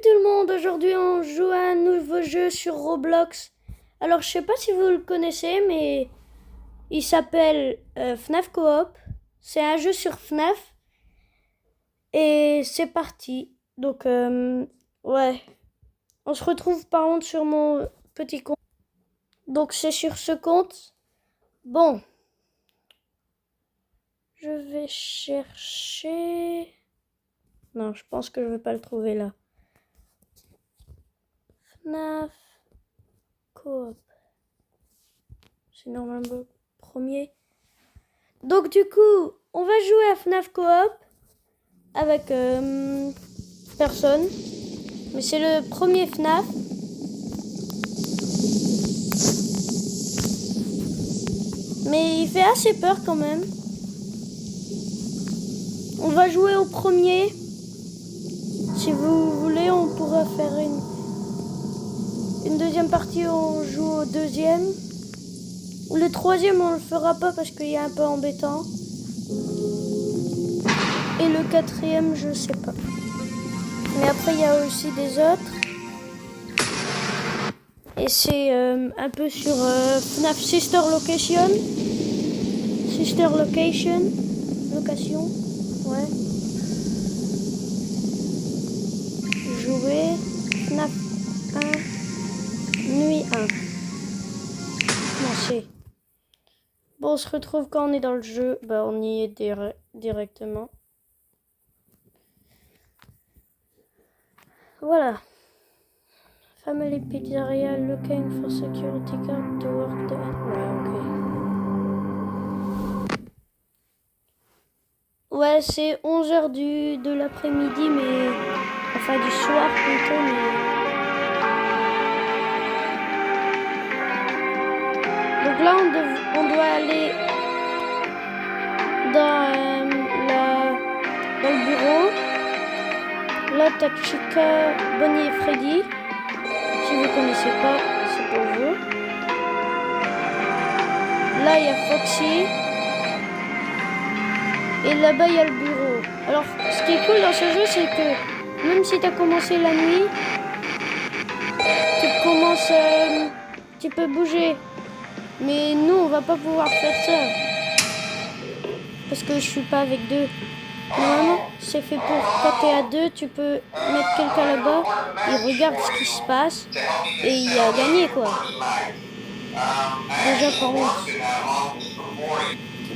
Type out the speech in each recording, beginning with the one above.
Tout le monde, aujourd'hui on joue à un nouveau jeu sur Roblox. Alors je sais pas si vous le connaissez, mais il s'appelle FNAF Coop. C'est un jeu sur FNAF et c'est parti. Donc ouais, on se retrouve par contre sur mon petit compte. Donc c'est sur ce compte. Bon, je vais chercher. Non, je pense que je vais pas le trouver là. FNAF Coop. C'est normalement premier. Donc du coup, on va jouer à FNAF Coop avec personne. Mais c'est le premier FNAF. Mais il fait assez peur quand même. On va jouer au premier. Si vous voulez, on pourra faire une deuxième partie où on joue au deuxième. Ou le troisième, on le fera pas parce qu'il est un peu embêtant. Et le quatrième, je sais pas. Mais après, il y a aussi des autres. Et c'est un peu sur FNAF Sister Location. Sister Location. Location. Ouais. Jouer. FNAF 1. Nuit 1. Commencer. Bon, on se retrouve quand on est dans le jeu. Bah, on y est directement. Voilà. Family Pizzeria looking for security guard to work the... Ouais, ok. Ouais, c'est 11h de l'après-midi, mais... Enfin, du soir plutôt, mais... Donc là, on doit aller dans le bureau. Là, t'as Chica, Bonnie et Freddy. Si vous connaissez pas, c'est pour vous. Là, il y a Foxy. Et là-bas, il y a le bureau. Alors, ce qui est cool dans ce jeu, c'est que même si tu as commencé la nuit, tu peux bouger. Mais nous, on va pas pouvoir faire ça. Parce que je suis pas avec deux. Normalement, c'est fait pour quand t'es à deux, tu peux mettre quelqu'un là-bas, il regarde ce qui se passe et il a gagné quoi. Déjà par contre,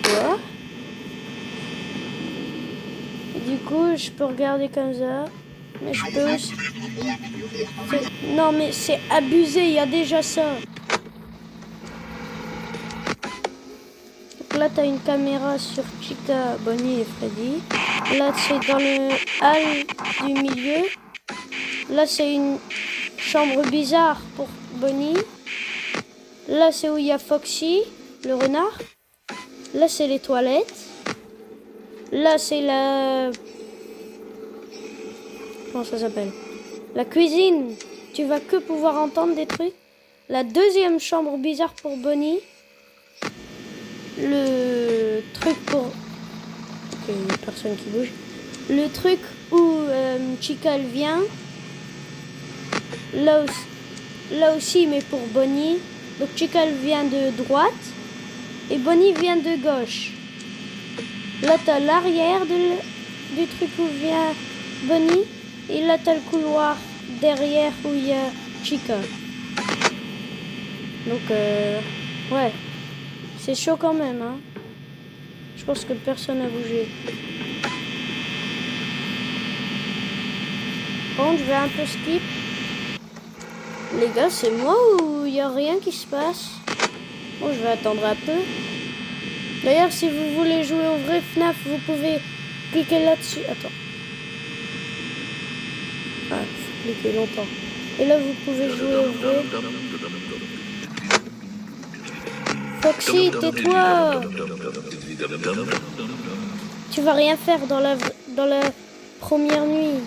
tu vois. Et du coup, je peux regarder comme ça, mais je peux aussi... Non mais c'est abusé, il y a déjà ça. Donc là, t'as une caméra sur Chica, Bonnie et Freddy. Là, c'est dans le hall du milieu. Là, c'est une chambre bizarre pour Bonnie. Là, c'est où il y a Foxy, le renard. Là, c'est les toilettes. Là, c'est la... Comment ça s'appelle? La cuisine. Tu vas que pouvoir entendre des trucs. La deuxième chambre bizarre pour Bonnie. Le truc pour... Ok, il n'y a personne qui bouge. Le truc où Chica elle vient. Là aussi, mais pour Bonnie. Donc Chica elle vient de droite. Et Bonnie vient de gauche. Là, tu as l'arrière du truc où vient Bonnie. Et là, tu as le couloir derrière où il y a Chica. Donc, ouais. C'est chaud quand même, hein. Je pense que personne n'a bougé. Par contre, je vais un peu skip. Les gars, c'est moi ou il n'y a rien qui se passe? Bon, je vais attendre un peu. D'ailleurs, si vous voulez jouer au vrai FNAF, vous pouvez cliquer là-dessus. Attends. Ah, il faut cliquer longtemps. Et là, vous pouvez jouer au vrai. Foxy, tais-toi! Tu vas rien faire dans la première nuit.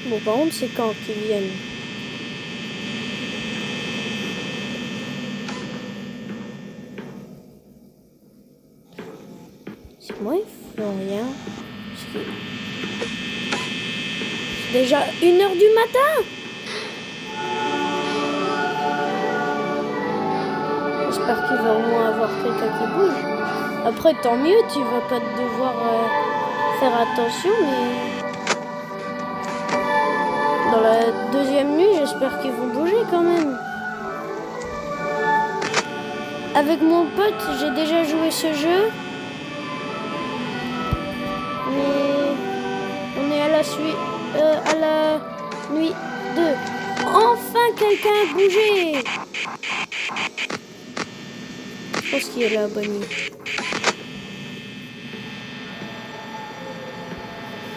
Bon, par contre, c'est quand qu'ils viennent? C'est moi, il faut rien. Déjà 1h du matin. J'espère qu'il va au moins avoir quelqu'un qui bouge. Après, tant mieux, tu vas pas devoir faire attention, mais dans la deuxième nuit, j'espère qu'ils vont bouger quand même. Avec mon pote, j'ai déjà joué ce jeu, mais on est à la nuit 2. Enfin, quelqu'un a bougé. Je pense qu'il est là, Bonnie.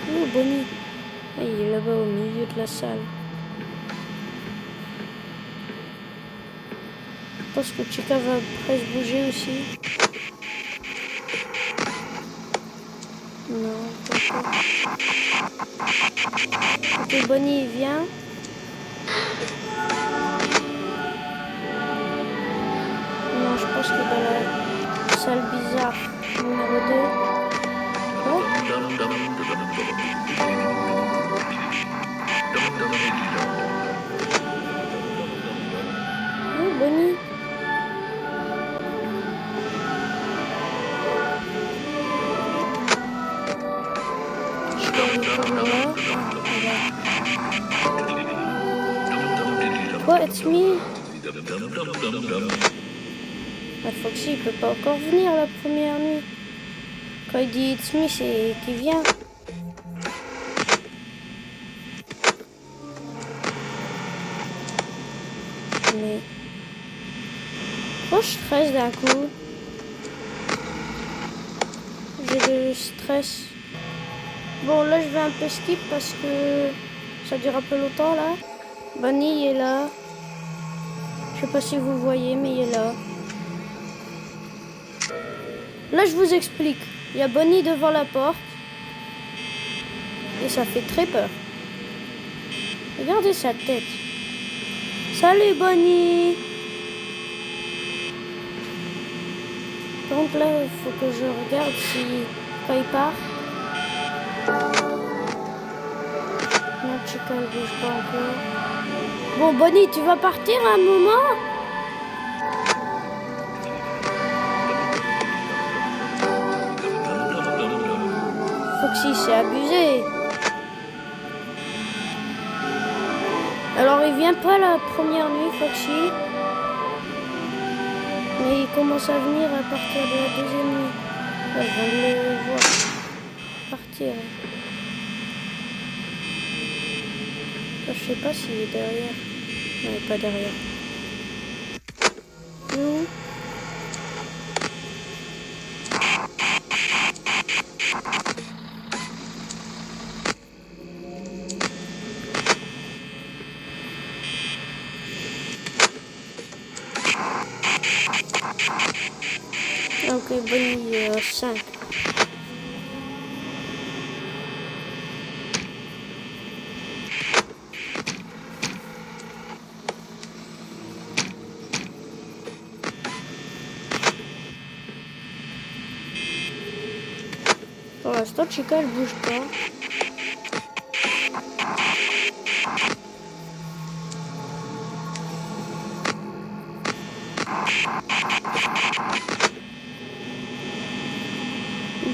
Oh, Bonnie. Ah, il est là-bas au milieu de la salle. Je pense que Chica va presque bouger aussi. Non, pas trop. Ok, Bonnie, viens. Non, je pense que dans la salle bizarre numéro 2. Ouais. Oh, Bonnie. Quoi, it's me? Foxy, il peut pas encore venir la première nuit. Quand il dit it's me, c'est qu'il vient. Mais pourquoi je stresse d'un coup? J'ai du stress. Bon, là je vais un peu skip parce que ça dure un peu longtemps là. Bonnie est là. Je sais pas si vous voyez, mais il est là. Là, je vous explique. Il y a Bonnie devant la porte. Et ça fait très peur. Regardez sa tête. Salut, Bonnie. Donc là, il faut que je regarde si quand il part. Non, Chica ne bouge pas encore. Bon, Bonnie, tu vas partir un moment? Foxy, c'est abusé. Alors, il vient pas la première nuit, Foxy. Mais il commence à venir à partir de la deuxième nuit. Là, je viens de le voir partir. Là, je sais pas s'il est derrière. Non, il est pas derrière. Nous. Ok, Bonnie, 5. Pour l'instant, Chica, elle bouge pas.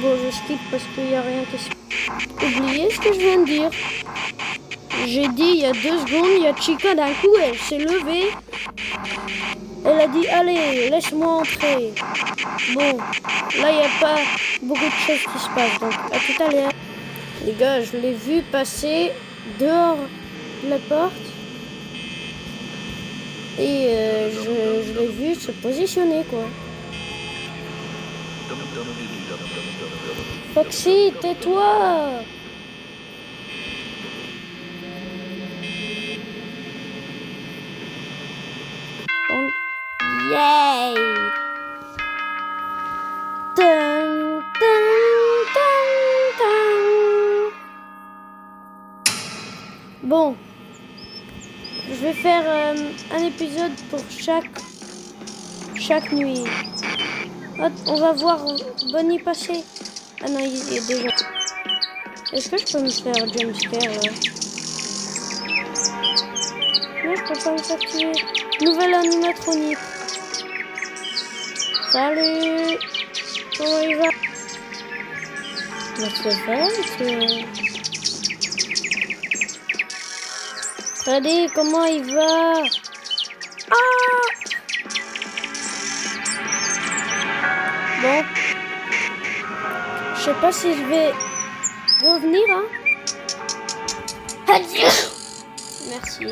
Bon, je skip parce qu'il n'y a rien qui se... Oubliez ce que je viens de dire. J'ai dit il y a 2 secondes, il y a Chica d'un coup, elle s'est levée. Elle a dit, allez, laisse-moi entrer. Bon, là, il n'y a pas beaucoup de choses qui se passent. Donc, à tout à l'heure. Les gars, je l'ai vu passer dehors de la porte. Et je l'ai vu se positionner, quoi. Foxy, tais-toi! Yay! Dun, dun, dun, dun. Bon, je vais faire un épisode pour chaque nuit. Hop, on va voir Bonnie passer. Ah non, il est déjà... Est-ce que je peux me faire jumpscare là? Non, je peux pas me faire tuer. Nouvelle animatronique. Salut. Comment il va? Mais c'est vrai, Freddy, comment il va? Ah! Bon. Je sais pas si je vais revenir, hein. Adieu. Merci.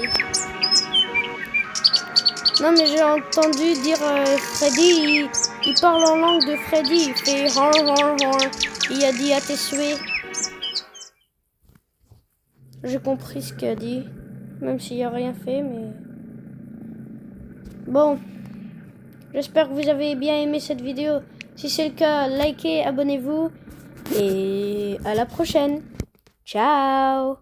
Non, mais j'ai entendu dire Freddy, il parle en langue de Freddy. Il fait hor hor hor. Il a dit à tes souhaits. J'ai compris ce qu'il a dit. Même s'il a rien fait, mais... Bon. J'espère que vous avez bien aimé cette vidéo. Si c'est le cas, likez, abonnez-vous. Et à la prochaine. Ciao.